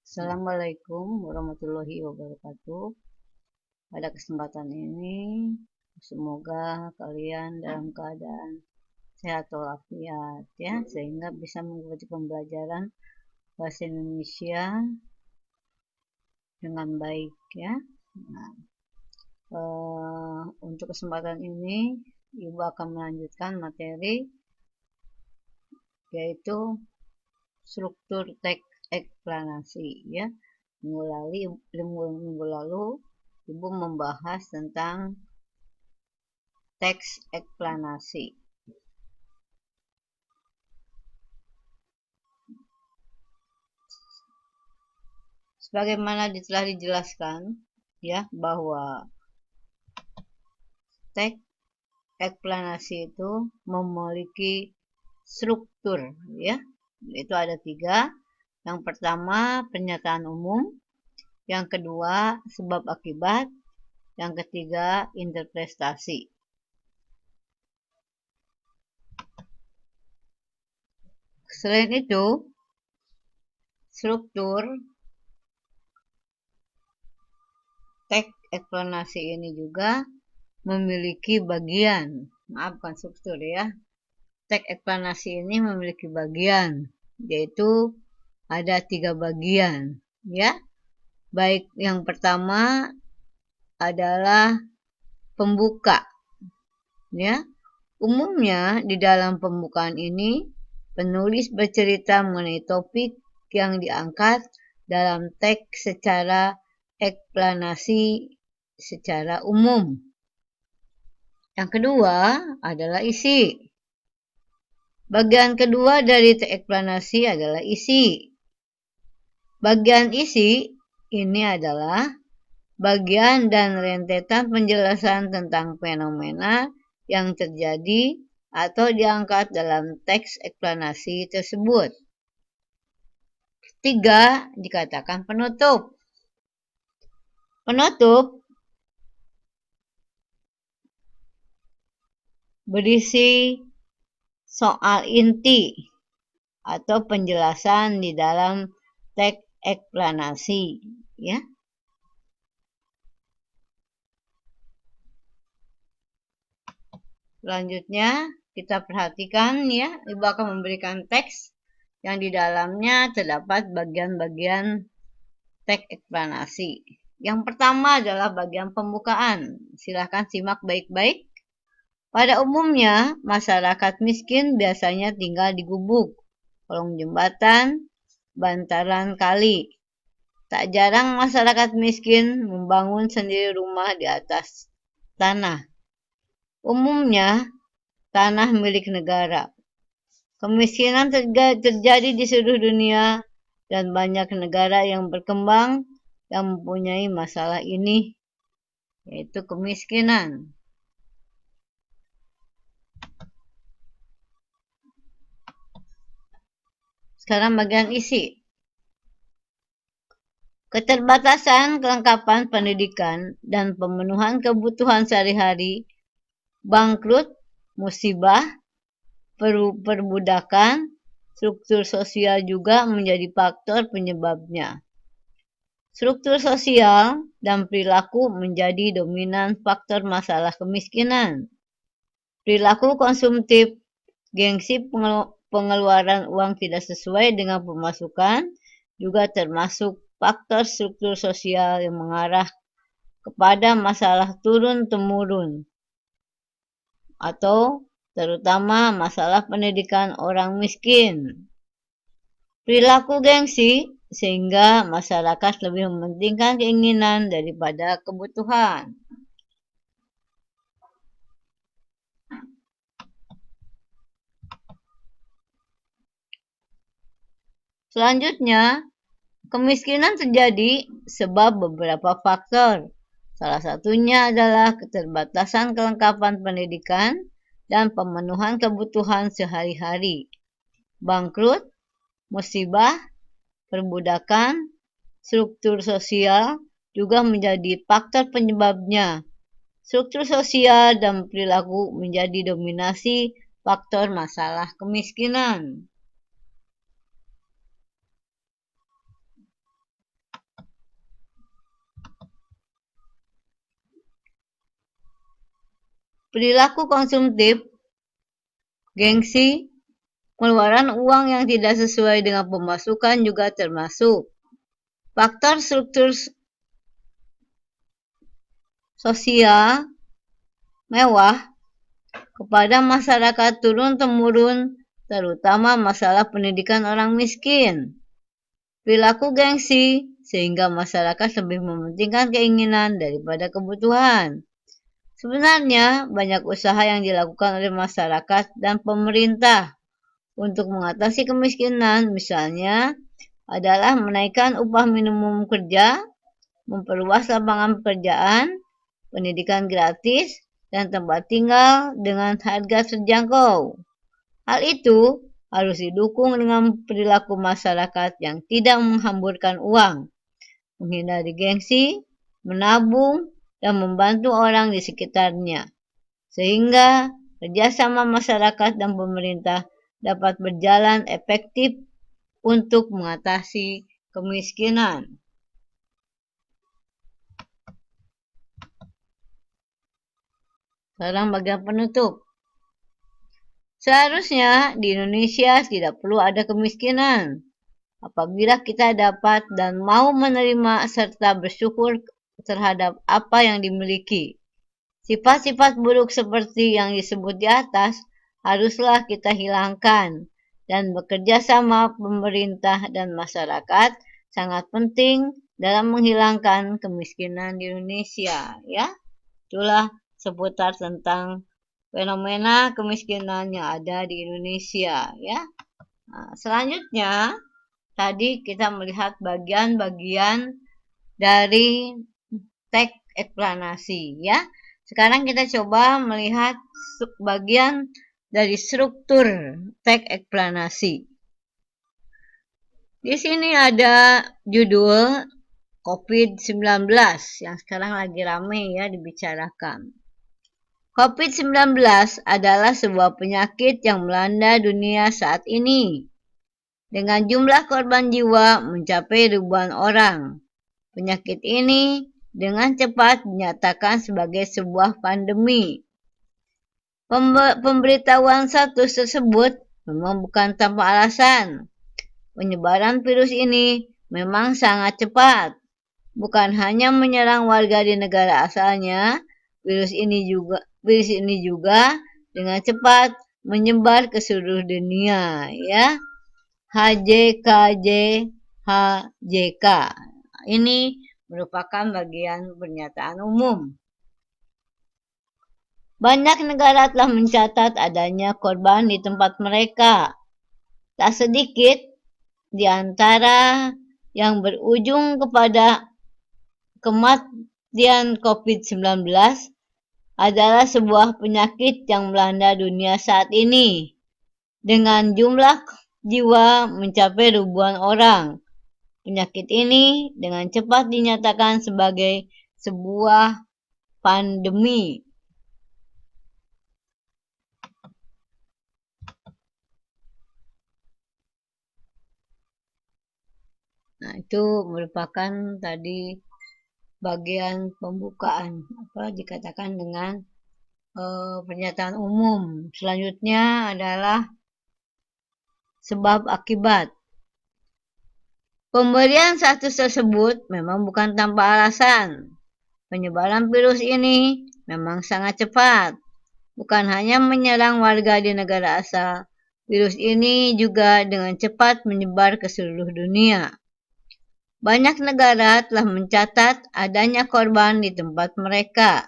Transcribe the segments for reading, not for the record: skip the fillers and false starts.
Assalamualaikum warahmatullahi wabarakatuh. Pada kesempatan ini, semoga kalian dalam keadaan sehat walafiat ya, sehingga bisa mengikuti pembelajaran bahasa Indonesia dengan baik ya. Nah, untuk kesempatan ini, Ibu akan melanjutkan materi yaitu struktur teks eksplanasi ya. Minggu lalu Ibu membahas tentang teks eksplanasi. Sebagaimana telah dijelaskan ya, bahwa teks eksplanasi itu memiliki struktur ya. Itu ada 3. Yang pertama, pernyataan umum. Yang kedua, sebab akibat. Yang ketiga, interpretasi. Selain itu, struktur teks eksplanasi ini juga memiliki bagian. Maaf, bukan struktur ya. Teks eksplanasi ini memiliki bagian, yaitu ada 3 bagian ya. Baik, yang pertama adalah pembuka ya. Umumnya di dalam pembukaan ini penulis bercerita mengenai topik yang diangkat dalam teks secara eksplanasi secara umum. Yang kedua adalah isi. Bagian kedua dari teks eksplanasi adalah isi. Bagian isi ini adalah bagian dan rentetan penjelasan tentang fenomena yang terjadi atau diangkat dalam teks eksplanasi tersebut. Ketiga, dikatakan penutup. Penutup berisi soal inti atau penjelasan di dalam teks eksplanasi ya. Selanjutnya kita perhatikan ya, Ibu akan memberikan teks yang di dalamnya terdapat bagian-bagian teks eksplanasi. Yang pertama adalah bagian pembukaan. Silahkan simak baik-baik. Pada umumnya, masyarakat miskin biasanya tinggal di gubuk, kolong jembatan, bantaran kali. Tak jarang masyarakat miskin membangun sendiri rumah di atas tanah. Umumnya, tanah milik negara. Kemiskinan terjadi di seluruh dunia dan banyak negara yang berkembang yang mempunyai masalah ini, yaitu kemiskinan. Sekarang bagian isi. Keterbatasan kelengkapan pendidikan dan pemenuhan kebutuhan sehari-hari, bangkrut, musibah, perbudakan, struktur sosial juga menjadi faktor penyebabnya. Struktur sosial dan perilaku menjadi dominan faktor masalah kemiskinan. Perilaku konsumtif, gengsi pengeluaran uang tidak sesuai dengan pemasukan juga termasuk faktor struktur sosial yang mengarah kepada masalah turun-temurun atau terutama masalah pendidikan orang miskin. Perilaku gengsi sehingga masyarakat lebih mementingkan keinginan daripada kebutuhan. Selanjutnya, kemiskinan terjadi sebab beberapa faktor. Salah satunya adalah keterbatasan kelengkapan pendidikan dan pemenuhan kebutuhan sehari-hari. Bangkrut, musibah, perbudakan, struktur sosial juga menjadi faktor penyebabnya. Struktur sosial dan perilaku menjadi dominasi faktor masalah kemiskinan. Perilaku konsumtif, gengsi, pengeluaran uang yang tidak sesuai dengan pemasukan juga termasuk. Faktor struktur sosial mewah kepada masyarakat turun-temurun, terutama masalah pendidikan orang miskin. Perilaku gengsi, sehingga masyarakat lebih mementingkan keinginan daripada kebutuhan. Sebenarnya, banyak usaha yang dilakukan oleh masyarakat dan pemerintah untuk mengatasi kemiskinan, misalnya adalah menaikkan upah minimum kerja, memperluas lapangan pekerjaan, pendidikan gratis, dan tempat tinggal dengan harga terjangkau. Hal itu harus didukung dengan perilaku masyarakat yang tidak menghamburkan uang, menghindari gengsi, menabung, dan membantu orang di sekitarnya, sehingga kerjasama masyarakat dan pemerintah dapat berjalan efektif untuk mengatasi kemiskinan. Sekarang bagian penutup. Seharusnya di Indonesia tidak perlu ada kemiskinan. Apabila kita dapat dan mau menerima serta bersyukur terhadap apa yang dimiliki. Sifat-sifat buruk seperti yang disebut di atas haruslah kita hilangkan, dan bekerja sama pemerintah dan masyarakat sangat penting dalam menghilangkan kemiskinan di Indonesia, ya. Itulah seputar tentang fenomena kemiskinan yang ada di Indonesia, ya. Nah, selanjutnya tadi kita melihat bagian-bagian dari teks eksplanasi, ya. Sekarang kita coba melihat bagian dari struktur teks eksplanasi. Di sini ada judul COVID-19 yang sekarang lagi ramai ya dibicarakan. COVID-19 adalah sebuah penyakit yang melanda dunia saat ini, dengan jumlah korban jiwa mencapai ribuan orang. Penyakit ini dengan cepat dinyatakan sebagai sebuah pandemi. Pemberitahuan status tersebut memang bukan tanpa alasan. Penyebaran virus ini memang sangat cepat. Bukan hanya menyerang warga di negara asalnya, virus ini juga dengan cepat menyebar ke seluruh dunia, ya. HJK. Ini merupakan bagian pernyataan umum. Banyak negara telah mencatat adanya korban di tempat mereka. Tak sedikit di antara yang berujung kepada kematian COVID-19 adalah sebuah penyakit yang melanda dunia saat ini, dengan jumlah jiwa mencapai ribuan orang. Penyakit ini dengan cepat dinyatakan sebagai sebuah pandemi. Nah, itu merupakan tadi bagian pembukaan, dikatakan dengan pernyataan umum. Selanjutnya adalah sebab akibat. Pemberian status tersebut memang bukan tanpa alasan. Penyebaran virus ini memang sangat cepat. Bukan hanya menyerang warga di negara asal, virus ini juga dengan cepat menyebar ke seluruh dunia. Banyak negara telah mencatat adanya korban di tempat mereka.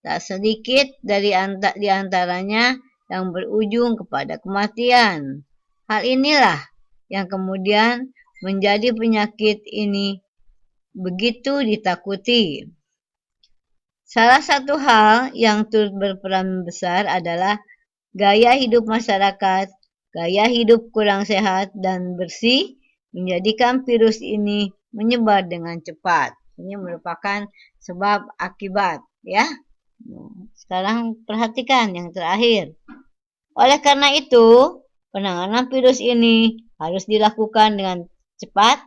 Tak sedikit di antaranya yang berujung kepada kematian. Hal inilah yang kemudian menjadi penyakit ini begitu ditakuti. Salah satu hal yang turut berperan besar adalah gaya hidup masyarakat. Gaya hidup kurang sehat dan bersih menjadikan virus ini menyebar dengan cepat. Ini merupakan sebab akibat, ya. Sekarang perhatikan yang terakhir. Oleh karena itu, penanganan virus ini harus dilakukan dengan cepat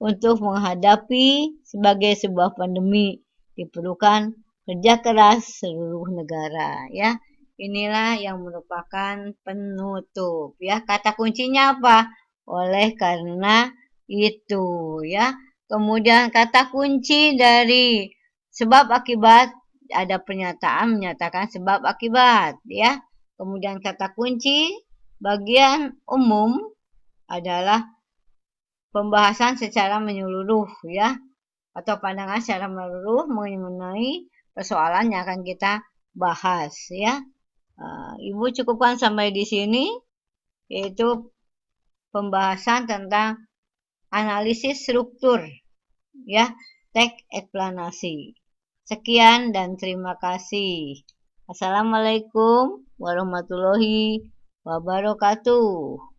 untuk menghadapi sebagai sebuah pandemi. Diperlukan kerja keras seluruh negara ya. Inilah yang merupakan penutup ya. Kata kuncinya apa? Oleh karena itu ya. Kemudian kata kunci dari sebab akibat, ada pernyataan menyatakan sebab akibat ya. Kemudian kata kunci bagian umum adalah pembahasan secara menyeluruh ya, atau pandangan secara menyeluruh mengenai persoalan yang akan kita bahas ya. Ibu cukupkan sampai di sini, yaitu pembahasan tentang analisis struktur ya, teks eksplanasi. Sekian dan terima kasih. Assalamualaikum warahmatullahi wabarakatuh.